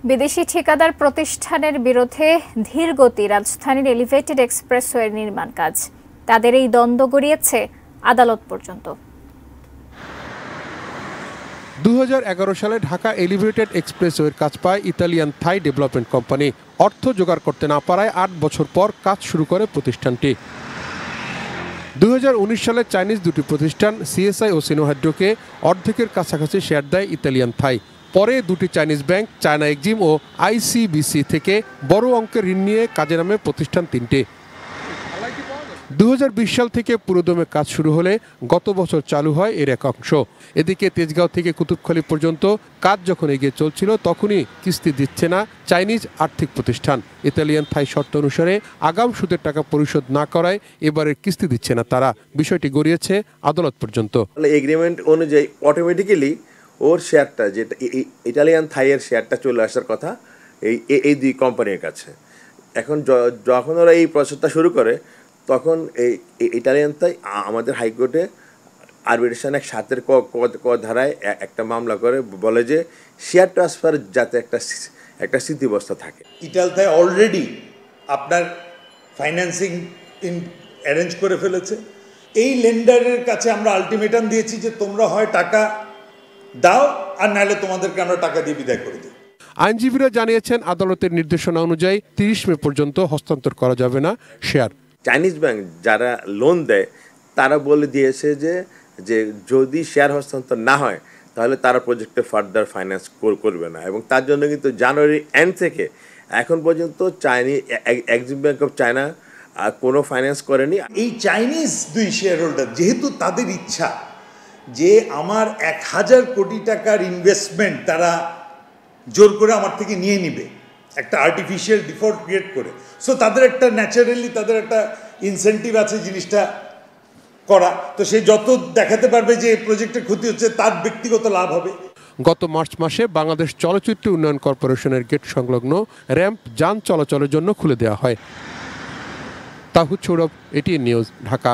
বিদেশি ঠিকাদার প্রতিষ্ঠানের বিরুদ্ধে ধীরগতি রাজধানীর এলিভেটেড এক্সপ্রেসওয়ের নির্মাণ কাজ। তাদের এই দ্বন্দ্ব গড়িয়েছে আদালত পর্যন্ত। 2011 সালে ঢাকা এলিভেটেড এক্সপ্রেসওয়ের কাজ পায় ইতালিয়ান থাই ডেভেলপমেন্ট কোম্পানি। অর্থ জোগাড় করতে না পারায় 8 বছর পর কাজ শুরু করে প্রতিষ্ঠানটি। 2019 সালে চাইনিজ দুটি প্রতিষ্ঠান সিএসআই ও সিনোহাইড্রোকে অর্ধেকের কাছাকাছি শেয়ার দেয় ইতালিয়ান থাই। পরে দুটি চাইনিজ ব্যাংক, চায়না এক্সিম ও আইসিবিসি থেকে বড় অঙ্কের ঋণ নিয়ে কাজে নামে প্রতিষ্ঠান তিনটি। 2020 সাল থেকে পুরোদমে কাজ শুরু হলে গত বছর চালু হয় এর এক অংশ। এদিকে তেজগাঁও থেকে কুতুবখালী পর্যন্ত কাজ যখন এগিয়ে চলছিল তখনই কিস্তি দিচ্ছে না চাইনিজ আর্থিক প্রতিষ্ঠান। ইতালিয়ান থাই শর্ত অনুসারে আগাম সুদের টাকা পরিশোধ না করায় এবারের কিস্তি দিচ্ছে না তারা। বিষয়টি গড়িয়েছে আদালত পর্যন্ত। এগ্রিমেন্ট অনুযায়ী অটোমেটিক্যালি ওর শেয়ারটা, যেটা ইটালিয়ান থাইয়ের শেয়ারটা চলে আসার কথা এই দুই কোম্পানির কাছে। এখন যখন ওরা এই প্রসেসটা শুরু করে তখন এই ইটালিয়ান থাই আমাদের হাইকোর্টে আরবিট্রেশন এক 7 ক ধারায় একটা মামলা করে বলে যে শেয়ার ট্রান্সফার যাতে একটা স্থিতিবস্থা থাকে। ইটাল থাই অলরেডি আপনার ফাইন্যান্সিং অ্যারেঞ্জ করে ফেলেছে। এই লেন্ডারের কাছে আমরা আলটিমেটাম দিয়েছি যে তোমরা হয় টাকা দাও আর নাহলে তোমাদেরকে আমরা টাকা দিয়ে বিদায় করে দিই। আইনজীবীরা জানিয়েছেন আদালতের নির্দেশনা অনুযায়ী 30 মে পর্যন্ত হস্তান্তর করা যাবে না শেয়ার। চাইনিজ ব্যাংক যারা লোন দেয় তারা বলে দিয়েছে যে যদি শেয়ার হস্তান্তর না হয় তাহলে তারা প্রজেক্টে ফার্দার ফাইন্যান্স করবে না, এবং তার জন্য কিন্তু জানুয়ারি এন্ড থেকে এখন পর্যন্ত এক্সিম ব্যাংক অফ চায়না কোনো ফাইন্যান্স করেনি। এই চাইনিজ দুই শেয়ার হোল্ডার যেহেতু তাদের ইচ্ছা যে আমার 1000 কোটি টাকার ইনভেস্টমেন্ট তারা জোর করে আমার থেকে নিয়ে নিবে, একটা আর্টিফিশিয়াল ডিফল্ট ক্রিয়েট করে, সো তাদের একটা ন্যাচারালি তাদের একটা ইনসেন্টিভ আছে জিনিসটা করা। তো সে যত দেখাতে পারবে যে এই প্রজেক্টের ক্ষতি হচ্ছে তার ব্যক্তিগত লাভ হবে। গত মার্চ মাসে বাংলাদেশ চলচ্চিত্র উন্নয়ন কর্পোরেশনের গেট সংলগ্ন র্যাম্প যান চলাচলের জন্য খুলে দেওয়া হয়। Towhid Sourav, ATN news, Dhaka.